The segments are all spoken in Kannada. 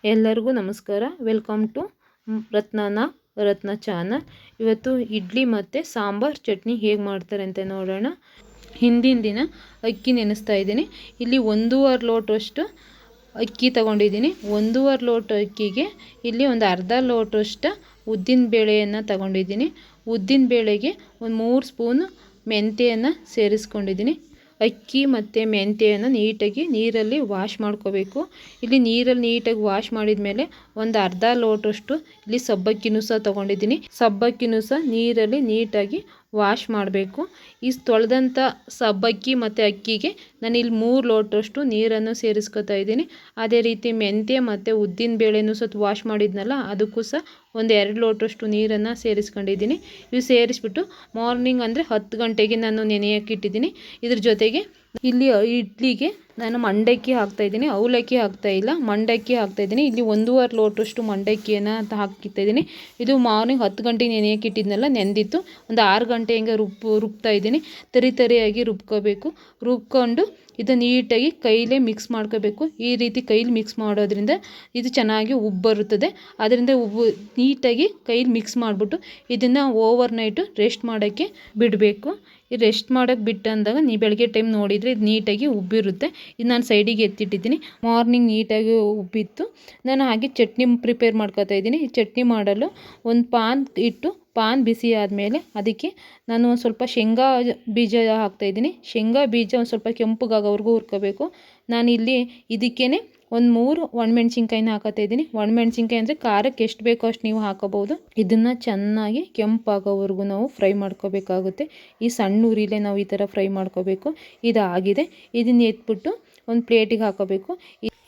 ಎಲ್ಲರಿಗೂ ನಮಸ್ಕಾರ. Welcome to Ratna channel. ಇವತ್ತು ಇಡ್ಲಿ ಮತ್ತು ಸಾಂಬಾರ್ ಚಟ್ನಿ ಹೇಗೆ ಮಾಡ್ತಾರೆ ಅಂತ ನೋಡೋಣ. ಹಿಂದಿನ ದಿನ ಅಕ್ಕಿ ನೆನೆಸ್ತಾ ಇದ್ದೀನಿ. ಇಲ್ಲಿ 1.5 ಲೋಟಷ್ಟು ಅಕ್ಕಿ ತಗೊಂಡಿದ್ದೀನಿ. 1.5 ಲೋಟ ಅಕ್ಕಿಗೆ ಇಲ್ಲಿ ಒಂದು ಅರ್ಧ ಲೋಟಷ್ಟು ಉದ್ದಿನ ಬೇಳೆಯನ್ನು ತಗೊಂಡಿದ್ದೀನಿ. ಉದ್ದಿನ ಬೇಳೆಗೆ ಒಂದು 3 ಸ್ಪೂನು ಮೆಂತ್ಯೆಯನ್ನು ಸೇರಿಸ್ಕೊಂಡಿದ್ದೀನಿ. ಅಕ್ಕಿ ಮತ್ತು ಮೆಂತ್ಯೆಯನ್ನು ನೀಟಾಗಿ ನೀರಲ್ಲಿ ವಾಶ್ ಮಾಡ್ಕೋಬೇಕು. ಇಲ್ಲಿ ನೀರಲ್ಲಿ ನೀಟಾಗಿ ವಾಶ್ ಮಾಡಿದ ಮೇಲೆ ಒಂದು ಅರ್ಧ ಲೋಟಷ್ಟು ಇಲ್ಲಿ ಸಬ್ಬಕ್ಕಿನೂ ಸಹ ತೊಗೊಂಡಿದ್ದೀನಿ. ಸಬ್ಬಕ್ಕಿನೂ ಸಹ ನೀರಲ್ಲಿ ನೀಟಾಗಿ ವಾಶ್ ಮಾಡಬೇಕು. ಈ ತೊಳೆದಂಥ ಸಬ್ಬಕ್ಕಿ ಮತ್ತು ಅಕ್ಕಿಗೆ ನಾನು ಇಲ್ಲಿ 3 ಲೋಟಷ್ಟು ನೀರನ್ನು ಸೇರಿಸ್ಕೊತಾ ಇದ್ದೀನಿ. ಅದೇ ರೀತಿ ಮೆಂತ್ಯ ಮತ್ತು ಉದ್ದಿನ ಬೇಳೆನೂ ಸಹ ವಾಶ್ ಮಾಡಿದ್ನಲ್ಲ, ಅದಕ್ಕೂ ಸಹ ಒಂದು 2 ಲೋಟಷ್ಟು ನೀರನ್ನು ಸೇರಿಸ್ಕೊಂಡಿದ್ದೀನಿ. ಇವು ಸೇರಿಸ್ಬಿಟ್ಟು ಮಾರ್ನಿಂಗ್ ಅಂದರೆ 10 ಗಂಟೆಗೆ ನಾನು ನೆನೆಯೋಕೆ ಇಟ್ಟಿದ್ದೀನಿ. ಇದ್ರ ಜೊತೆಗೆ ಇಲ್ಲಿ ಇಡ್ಲಿಗೆ ನಾನು ಮಂಡಕ್ಕಿ ಹಾಕ್ತಾಯಿದ್ದೀನಿ. ಅವಲಕ್ಕಿ ಹಾಕ್ತಾಯಿಲ್ಲ, ಮಂಡಕ್ಕಿ ಹಾಕ್ತಾಯಿದ್ದೀನಿ. ಇಲ್ಲಿ 1.5 ಲೋಟಷ್ಟು ಮಂಡಕ್ಕಿಯನ್ನು ಹಾಕಿಟ್ಟಿದ್ದೀನಿ. ಇದು ಮಾರ್ನಿಂಗ್ 10 ಗಂಟೆಗೆ ನೆನೆಯೋಕೆ ಇಟ್ಟಿದ್ನಲ್ಲ, ನೆಂದಿತ್ತು. ಒಂದು 6 ಗಂಟೆ ಹಿಂಗೆ ರುಬ್ತಾ ಇದ್ದೀನಿ. ತರಿಯಾಗಿ ರುಬ್ಕೋಬೇಕು. ರುಬ್ಕೊಂಡು ಇದು ನೀಟಾಗಿ ಕೈಲೇ ಮಿಕ್ಸ್ ಮಾಡ್ಕೋಬೇಕು. ಈ ರೀತಿ ಕೈಲಿ ಮಿಕ್ಸ್ ಮಾಡೋದ್ರಿಂದ ಇದು ಚೆನ್ನಾಗಿ ಉಬ್ಬು ಬರುತ್ತದೆ. ಅದರಿಂದ ನೀಟಾಗಿ ಕೈಲಿ ಮಿಕ್ಸ್ ಮಾಡಿಬಿಟ್ಟು ಇದನ್ನು ಓವರ್ ನೈಟು ರೆಸ್ಟ್ ಮಾಡೋಕ್ಕೆ ಬಿಡಬೇಕು. ಈ ರೆಸ್ಟ್ ಮಾಡೋಕ್ಕೆ ಬಿಟ್ಟು ಅಂದಾಗ ನೀವು ಬೆಳಗ್ಗೆ ಟೈಮ್ ನೋಡಿದರೆ ಇದು ನೀಟಾಗಿ ಉಬ್ಬಿರುತ್ತೆ. ಇದು ನಾನು ಸೈಡಿಗೆ ಎತ್ತಿಟ್ಟಿದ್ದೀನಿ. ಮಾರ್ನಿಂಗ್ ನೀಟಾಗಿ ಉಬ್ಬಿತ್ತು. ನಾನು ಹಾಗೆ ಚಟ್ನಿ ಪ್ರಿಪೇರ್ ಮಾಡ್ಕೊತಾ ಇದ್ದೀನಿ. ಈ ಚಟ್ನಿ ಮಾಡಲು ಒಂದು ಪಾನ್ ಬಿಸಿ ಆದಮೇಲೆ ಅದಕ್ಕೆ ನಾನು ಒಂದು ಸ್ವಲ್ಪ ಶೇಂಗಾ ಬೀಜ ಹಾಕ್ತಾಯಿದ್ದೀನಿ. ಶೇಂಗಾ ಬೀಜ ಒಂದು ಸ್ವಲ್ಪ ಕೆಂಪಗಾಗೋವರೆಗೂ ಹುರ್ಕೋಬೇಕು. ನಾನಿಲ್ಲಿ ಇದಕ್ಕೇ ಒಂದು 3 ಒಣಮೆಣ್ಸಿನ್ಕಾಯಿನ ಹಾಕೋತಾ ಇದ್ದೀನಿ. ಒಣಮೆಣ್ಸಿನ್ಕಾಯಿ ಅಂದರೆ ಖಾರಕ್ಕೆ ಎಷ್ಟು ಬೇಕೋ ಅಷ್ಟು ನೀವು ಹಾಕೋಬೋದು. ಇದನ್ನು ಚೆನ್ನಾಗಿ ಕೆಂಪಾಗೋವರೆಗೂ ನಾವು ಫ್ರೈ ಮಾಡ್ಕೋಬೇಕಾಗುತ್ತೆ. ಈ ಸಣ್ಣ ಉರಿಲೇ ನಾವು ಈ ಥರ ಫ್ರೈ ಮಾಡ್ಕೋಬೇಕು. ಇದಾಗಿದೆ. ಇದನ್ನ ಎತ್ಬಿಟ್ಟು ಒಂದು ಪ್ಲೇಟಿಗೆ ಹಾಕೋಬೇಕು.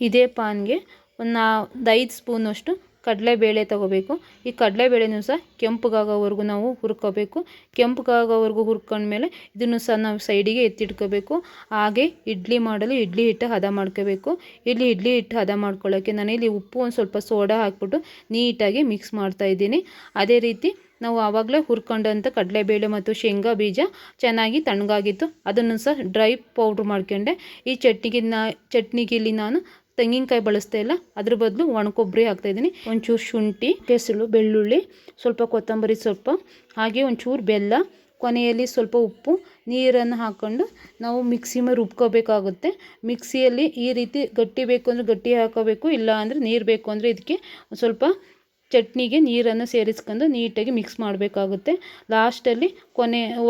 ಇದೇ ಪಾನ್ಗೆ ಒಂದು 5 ಸ್ಪೂನಷ್ಟು ಕಡಲೆಬೇಳೆ ತೊಗೋಬೇಕು. ಈ ಕಡಲೆಬೇಳೆನೂ ಸಹ ಕೆಂಪಗಾಗೋವರೆಗೂ ನಾವು ಹುರ್ಕೋಬೇಕು. ಕೆಂಪಗಾಗೋವರೆಗೂ ಹುರ್ಕೊಂಡ್ಮೇಲೆ ಇದನ್ನು ಸಹ ನಾವು ಸೈಡಿಗೆ ಎತ್ತಿಟ್ಕೋಬೇಕು. ಹಾಗೆ ಇಡ್ಲಿ ಮಾಡಲು ಇಡ್ಲಿ ಹಿಟ್ಟು ಹದ ಮಾಡ್ಕೋಬೇಕು. ಇಡ್ಲಿ ಹಿಟ್ಟು ಹದ ಮಾಡ್ಕೊಳ್ಳೋಕ್ಕೆ ನಾನಿಲ್ಲಿ ಉಪ್ಪು ಒಂದು ಸ್ವಲ್ಪ ಸೋಡಾ ಹಾಕ್ಬಿಟ್ಟು ನೀಟಾಗಿ ಮಿಕ್ಸ್ ಮಾಡ್ತಾಯಿದ್ದೀನಿ. ಅದೇ ರೀತಿ ನಾವು ಆವಾಗಲೇ ಹುರ್ಕೊಂಡಂಥ ಕಡಲೆಬೇಳೆ ಮತ್ತು ಶೇಂಗಾ ಬೀಜ ಚೆನ್ನಾಗಿ ತಣ್ಣಗಾಗಿತ್ತು. ಅದನ್ನು ಸಹ ಡ್ರೈ ಪೌಡ್ರ್ ಮಾಡ್ಕೊಂಡೆ. ಈ ಚಟ್ನಿಗೆ ಇಲ್ಲಿ ನಾನು ತೆಂಗಿನಕಾಯಿ ಬಳಸ್ತಾ ಇಲ್ಲ, ಅದ್ರ ಬದಲು ಒಣಕೊಬ್ಬರಿ ಹಾಕ್ತಾಯಿದ್ದೀನಿ. ಒಂಚೂರು ಶುಂಠಿ, ಕೆಸರು, ಬೆಳ್ಳುಳ್ಳಿ, ಸ್ವಲ್ಪ ಕೊತ್ತಂಬರಿ ಸೊಪ್ಪು, ಹಾಗೆ ಒಂಚೂರು ಬೆಲ್ಲ, ಕೊನೆಯಲ್ಲಿ ಸ್ವಲ್ಪ ಉಪ್ಪು, ನೀರನ್ನು ಹಾಕ್ಕೊಂಡು ನಾವು ಮಿಕ್ಸಿ ಮೇಲೆ ರುಬ್ಕೋಬೇಕಾಗುತ್ತೆ. ಮಿಕ್ಸಿಯಲ್ಲಿ ಈ ರೀತಿ ಗಟ್ಟಿ ಬೇಕು ಅಂದರೆ ಗಟ್ಟಿ ಹಾಕೋಬೇಕು, ಇಲ್ಲ ಅಂದರೆ ನೀರು ಬೇಕು ಅಂದರೆ ಇದಕ್ಕೆ ಸ್ವಲ್ಪ ಚಟ್ನಿಗೆ ನೀರನ್ನು ಸೇರಿಸ್ಕೊಂಡು ನೀಟಾಗಿ ಮಿಕ್ಸ್ ಮಾಡಬೇಕಾಗುತ್ತೆ. ಲಾಸ್ಟಲ್ಲಿ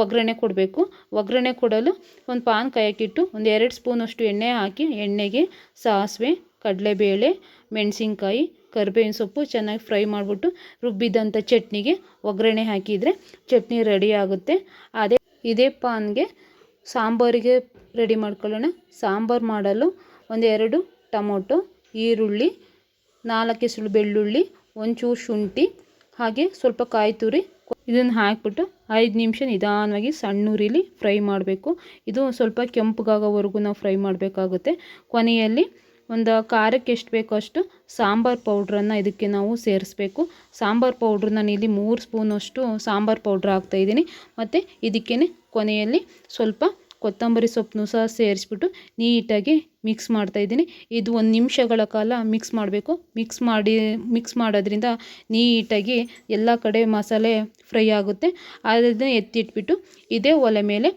ಒಗ್ಗರಣೆ ಕೊಡಬೇಕು. ಒಗ್ಗರಣೆ ಕೊಡಲು ಒಂದು ಪಾನ್ ಕಾಯಕ್ಕಿಟ್ಟು ಒಂದು 2 ಸ್ಪೂನಷ್ಟು ಎಣ್ಣೆ ಹಾಕಿ, ಎಣ್ಣೆಗೆ ಸಾಸಿವೆ, ಕಡಲೆಬೇಳೆ, ಮೆಣಸಿನ್ಕಾಯಿ, ಕರಿಬೇವಿನ ಸೊಪ್ಪು ಚೆನ್ನಾಗಿ ಫ್ರೈ ಮಾಡಿಬಿಟ್ಟು ರುಬ್ಬಿದಂಥ ಚಟ್ನಿಗೆ ಒಗ್ಗರಣೆ ಹಾಕಿದರೆ ಚಟ್ನಿ ರೆಡಿ ಆಗುತ್ತೆ. ಇದೇ ಪಾನ್ಗೆ ಸಾಂಬಾರಿಗೆ ರೆಡಿ ಮಾಡ್ಕೊಳ್ಳೋಣ. ಸಾಂಬಾರು ಮಾಡಲು ಒಂದು 2 ಟೊಮೊಟೊ, ಈರುಳ್ಳಿ, 4 ಎಸಳು ಬೆಳ್ಳುಳ್ಳಿ, ಒಂಚೂರು ಶುಂಠಿ, ಹಾಗೆ ಸ್ವಲ್ಪ ಕಾಯಿ ತುರಿ, ಇದನ್ನು ಹಾಕಿಬಿಟ್ಟು 5 ನಿಮಿಷ ನಿಧಾನವಾಗಿ ಸಣ್ಣ ಉರಿಲಿ ಫ್ರೈ ಮಾಡಬೇಕು. ಇದು ಸ್ವಲ್ಪ ಕೆಂಪಗಾಗೋವರೆಗೂ ನಾವು ಫ್ರೈ ಮಾಡಬೇಕಾಗುತ್ತೆ. ಕೊನೆಯಲ್ಲಿ ಒಂದು ಖಾರಕ್ಕೆ ಎಷ್ಟು ಬೇಕೋ ಅಷ್ಟು ಸಾಂಬಾರು ಪೌಡ್ರನ್ನು ಇದಕ್ಕೆ ನಾವು ಸೇರಿಸ್ಬೇಕು. ಸಾಂಬಾರು ಪೌಡ್ರ್ ನಾನು ಇಲ್ಲಿ 3 ಸ್ಪೂನಷ್ಟು ಸಾಂಬಾರು ಪೌಡ್ರ್ ಹಾಕ್ತಾಯಿದ್ದೀನಿ. ಮತ್ತು ಇದಕ್ಕೇ ಕೊನೆಯಲ್ಲಿ ಸ್ವಲ್ಪ ಕೊತ್ತಂಬರಿ ಸೊಪ್ಪನ್ನು ಸಹ ಸೇರಿಸ್ಬಿಟ್ಟು ನೀಟಾಗಿ ಮಿಕ್ಸ್ ಮಾಡ್ತಾಯಿದ್ದೀನಿ. ಇದು 1 ನಿಮಿಷಗಳ ಕಾಲ ಮಿಕ್ಸ್ ಮಾಡಬೇಕು. ಮಿಕ್ಸ್ ಮಾಡೋದ್ರಿಂದ ನೀಟಾಗಿ ಎಲ್ಲ ಕಡೆ ಮಸಾಲೆ ಫ್ರೈ ಆಗುತ್ತೆ. ಅದನ್ನು ಎತ್ತಿಟ್ಬಿಟ್ಟು ಇದೇ ಒಲೆ ಮೇಲೆ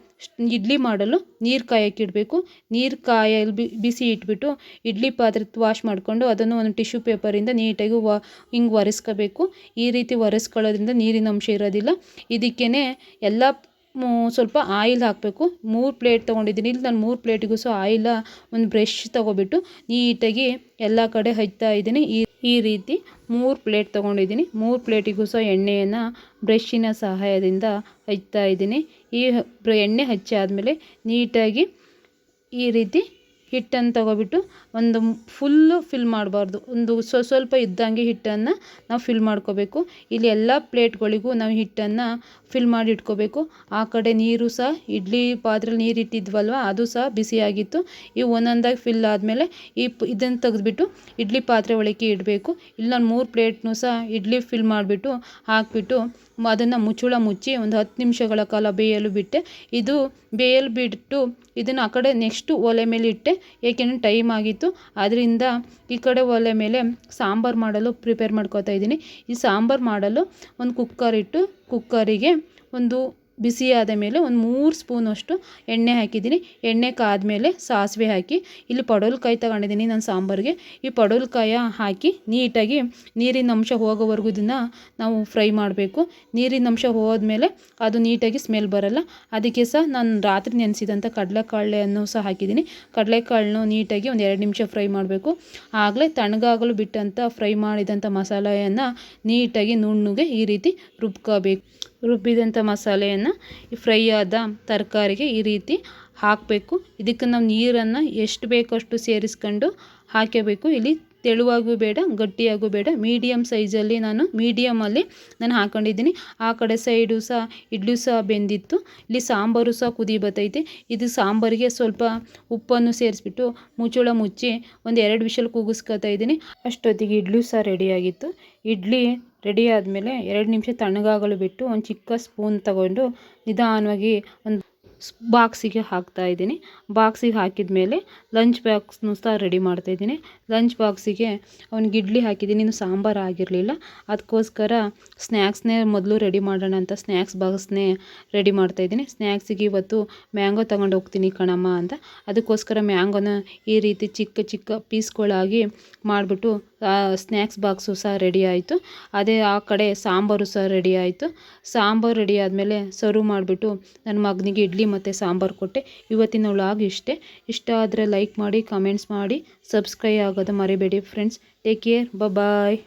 ಇಡ್ಲಿ ಮಾಡಲು ನೀರು ಕಾಯಕ್ಕೆ ಇಡಬೇಕು. ನೀರು ಬಿಸಿ ಇಟ್ಬಿಟ್ಟು ಇಡ್ಲಿ ಪಾತ್ರೆ ವಾಶ್ ಮಾಡಿಕೊಂಡು ಅದನ್ನು ಒಂದು ಟಿಶ್ಯೂ ಪೇಪರಿಂದ ನೀಟಾಗಿ ಹಿಂಗೆ ಒರೆಸ್ಕೋಬೇಕು. ಈ ರೀತಿ ಒರೆಸ್ಕೊಳ್ಳೋದ್ರಿಂದ ನೀರಿನ ಅಂಶ ಇರೋದಿಲ್ಲ. ಇದಕ್ಕೇ ಎಲ್ಲ ಸ್ವಲ್ಪ ಆಯಿಲ್ ಹಾಕಬೇಕು. 3 ಪ್ಲೇಟ್ ತೊಗೊಂಡಿದ್ದೀನಿ. ಇಲ್ಲಿ ನಾನು 3 ಪ್ಲೇಟಿಗೂ ಸಹ ಆಯಿಲ ಒಂದು ಬ್ರಷ್ ತೊಗೊಬಿಟ್ಟು ನೀಟಾಗಿ ಎಲ್ಲ ಕಡೆ ಹಚ್ತಾ ಇದ್ದೀನಿ. ಈ ರೀತಿ 3 ಪ್ಲೇಟ್ ತೊಗೊಂಡಿದ್ದೀನಿ. 3 ಪ್ಲೇಟಿಗೂ ಸಹ ಎಣ್ಣೆಯನ್ನು ಬ್ರಷ್ಷಿನ ಸಹಾಯದಿಂದ ಹಚ್ತಾ ಇದ್ದೀನಿ. ಈ ಎಣ್ಣೆ ಹಚ್ಚಾದಮೇಲೆ ನೀಟಾಗಿ ಈ ರೀತಿ ಹಿಟ್ಟನ್ನು ತೊಗೊಬಿಟ್ಟು ಒಂದು ಫುಲ್ಲು ಫಿಲ್ ಮಾಡಬಾರ್ದು, ಒಂದು ಸ್ವಲ್ಪ ಇದ್ದಂಗೆ ಹಿಟ್ಟನ್ನು ನಾವು ಫಿಲ್ ಮಾಡ್ಕೋಬೇಕು. ಇಲ್ಲಿ ಎಲ್ಲ ಪ್ಲೇಟ್ಗಳಿಗೂ ನಾವು ಹಿಟ್ಟನ್ನು ಫಿಲ್ ಮಾಡಿ ಇಟ್ಕೋಬೇಕು. ಆ ಕಡೆ ನೀರು ಸಹ ಇಡ್ಲಿ ಪಾತ್ರೆಲಿ ನೀರು ಇಟ್ಟಿದ್ವಲ್ವ, ಅದು ಸಹ ಬಿಸಿಯಾಗಿತ್ತು. ಈ ಒಂದೊಂದಾಗಿ ಫಿಲ್ ಆದಮೇಲೆ ಇದನ್ನು ತೆಗೆದುಬಿಟ್ಟು ಇಡ್ಲಿ ಪಾತ್ರೆ ಒಳಗೆ ಇಡಬೇಕು. ಇಲ್ಲಿ ನಾನು 3 ಪ್ಲೇಟ್ನೂ ಸಹ ಇಡ್ಲಿ ಫಿಲ್ ಮಾಡಿಬಿಟ್ಟು ಹಾಕಿಬಿಟ್ಟು ಅದನ್ನು ಮುಚ್ಚಳ ಮುಚ್ಚಿ ಒಂದು 10 ನಿಮಿಷಗಳ ಕಾಲ ಬೇಯಲು ಬಿಟ್ಟೆ. ಇದು ಬೇಯಲು ಬಿಟ್ಟು ಇದನ್ನು ಆ ಕಡೆ ನೆಕ್ಸ್ಟು ಒಲೆ ಮೇಲೆ ಇಟ್ಟೆ, ಏಕೆಂದರೆ ಟೈಮ್ ಆಗಿತ್ತು. ಆದ್ದರಿಂದ ಈ ಕಡೆ ಒಲೆ ಮೇಲೆ ಸಾಂಬಾರು ಮಾಡಲು ಪ್ರಿಪೇರ್ ಮಾಡ್ಕೋತಾ ಇದ್ದೀನಿ. ಈ ಸಾಂಬಾರು ಮಾಡಲು ಒಂದು ಕುಕ್ಕರ್ ಇಟ್ಟು ಕುಕ್ಕರಿಗೆ ಒಂದು ಬಿಸಿ ಆದ ಮೇಲೆ ಒಂದು 3 ಸ್ಪೂನಷ್ಟು ಎಣ್ಣೆ ಹಾಕಿದ್ದೀನಿ. ಎಣ್ಣೆ ಕಾದ್ಮೇಲೆ ಸಾಸಿವೆ ಹಾಕಿ ಇಲ್ಲಿ ಪಡವಲಕಾಯಿ ತಗೊಂಡಿದ್ದೀನಿ ನಾನು ಸಾಂಬಾರಿಗೆ. ಈ ಪಡವಲಕಾಯ ಹಾಕಿ ನೀಟಾಗಿ ನೀರಿನ ಅಂಶ ಹೋಗೋವರೆಗೂ ಇದನ್ನು ನಾವು ಫ್ರೈ ಮಾಡಬೇಕು. ನೀರಿನ ಅಂಶ ಹೋದ್ಮೇಲೆ ಅದು ನೀಟಾಗಿ ಸ್ಮೆಲ್ ಬರಲ್ಲ. ಅದಕ್ಕೆ ಸಹ ನಾನು ರಾತ್ರಿ ನೆನೆಸಿದಂಥ ಕಡಲೆಕಾಳನ್ನು ಸಹ ಹಾಕಿದ್ದೀನಿ. ಕಡಲೆಕಾಳನ್ನು ನೀಟಾಗಿ ಒಂದು 2 ನಿಮಿಷ ಫ್ರೈ ಮಾಡಬೇಕು. ಆಗಲೇ ತಣ್ಣಗಾಗಲು ಬಿಟ್ಟಂಥ ಫ್ರೈ ಮಾಡಿದಂಥ ಮಸಾಲೆಯನ್ನು ನೀಟಾಗಿ ನುಣ್ಣಗೆ ಈ ರೀತಿ ರುಬ್ಕೋಬೇಕು. ರುಬ್ಬಿದಂಥ ಮಸಾಲೆಯನ್ನು ಫ್ರೈ ಆದ ತರಕಾರಿಗೆ ಈ ರೀತಿ ಹಾಕಬೇಕು. ಇದಕ್ಕೆ ನಾವು ನೀರನ್ನು ಎಷ್ಟು ಬೇಕಷ್ಟು ಸೇರಿಸ್ಕೊಂಡು ಹಾಕಬೇಕು. ಇಲ್ಲಿ ತೆಳುವಾಗೂ ಬೇಡ, ಗಟ್ಟಿಯಾಗೂ ಬೇಡ, ಮೀಡಿಯಮ್ ಸೈಜಲ್ಲಿ ಮೀಡಿಯಮಲ್ಲಿ ನಾನು ಹಾಕ್ಕೊಂಡಿದ್ದೀನಿ. ಆ ಕಡೆ ಸೈಡು ಸಹ ಇಡ್ಲಿ ಸಹ ಬೆಂದಿತ್ತು. ಇಲ್ಲಿ ಸಾಂಬಾರು ಸಹ ಕುದಿ ಬರ್ತೈತೆ. ಇದು ಸಾಂಬಾರಿಗೆ ಸ್ವಲ್ಪ ಉಪ್ಪನ್ನು ಸೇರಿಸ್ಬಿಟ್ಟು ಮುಚ್ಚಳ ಮುಚ್ಚಿ ಒಂದು 2 ವಿಷಲ್ ಕೂಗಿಸ್ಕೊತಾ ಇದ್ದೀನಿ. ಅಷ್ಟೊತ್ತಿಗೆ ಇಡ್ಲಿ ಸಹ ರೆಡಿಯಾಗಿತ್ತು. ಇಡ್ಲಿ ರೆಡಿ ಆದಮೇಲೆ 2 ನಿಮಿಷ ತಣ್ಣಗಾಗಲು ಬಿಟ್ಟು ಒಂದು ಚಿಕ್ಕ ಸ್ಪೂನ್ ತಗೊಂಡು ನಿಧಾನವಾಗಿ ಒಂದು ಬಾಕ್ಸಿಗೆ ಹಾಕ್ತಾಯಿದ್ದೀನಿ. ಬಾಕ್ಸಿಗೆ ಹಾಕಿದ ಮೇಲೆ ಲಂಚ್ ಬಾಕ್ಸ್ನು ಸಹ ರೆಡಿ ಮಾಡ್ತಾಯಿದ್ದೀನಿ. ಲಂಚ್ ಬಾಕ್ಸಿಗೆ ಅವ್ನಿಗೆ ಇಡ್ಲಿ ಹಾಕಿದ್ದೀನಿ, ಇನ್ನು ಸಾಂಬಾರು ಆಗಿರಲಿಲ್ಲ. ಅದಕ್ಕೋಸ್ಕರ ಸ್ನ್ಯಾಕ್ಸ್ನೇ ಮೊದಲು ರೆಡಿ ಮಾಡೋಣ ಅಂತ ಸ್ನ್ಯಾಕ್ಸ್ ಬಾಕ್ಸ್ನೇ ರೆಡಿ ಮಾಡ್ತಾಯಿದ್ದೀನಿ. ಸ್ನ್ಯಾಕ್ಸಿಗೆ ಇವತ್ತು ಮ್ಯಾಂಗೋ ತಗೊಂಡು ಹೋಗ್ತೀನಿ ಕಣಮ್ಮ ಅಂತ. ಅದಕ್ಕೋಸ್ಕರ ಮ್ಯಾಂಗೋನ ಈ ರೀತಿ ಚಿಕ್ಕ ಚಿಕ್ಕ ಪೀಸ್ಗಳಾಗಿ ಮಾಡಿಬಿಟ್ಟು ಸ್ನ್ಯಾಕ್ಸ್ ಬಾಕ್ಸು ಸಹ ರೆಡಿ ಆಯಿತು. ಅದೇ ಆ ಕಡೆ ಸಾಂಬಾರು ಸಹ ರೆಡಿ ಆಯಿತು. ಸಾಂಬಾರು ರೆಡಿ ಆದಮೇಲೆ ಸರ್ವ್ ಮಾಡಿಬಿಟ್ಟು ನನ್ನ ಮಗನಿಗೆ ಇಡ್ಲಿ ಮತ್ತು ಸಾಂಬಾರು ಕೊಟ್ಟೆ. ಇವತ್ತಿನ ವ್ಲಾಗ್ ಇಷ್ಟೇ. ಇಷ್ಟ ಆದರೆ ಲೈಕ್ ಮಾಡಿ, ಕಮೆಂಟ್ಸ್ ಮಾಡಿ, ಸಬ್ಸ್ಕ್ರೈಬ್ ಆಗೋದು ಮರಿಬೇಡಿ ಫ್ರೆಂಡ್ಸ್. ಟೇಕ್ ಕೇರ್, ಬಾಯ್.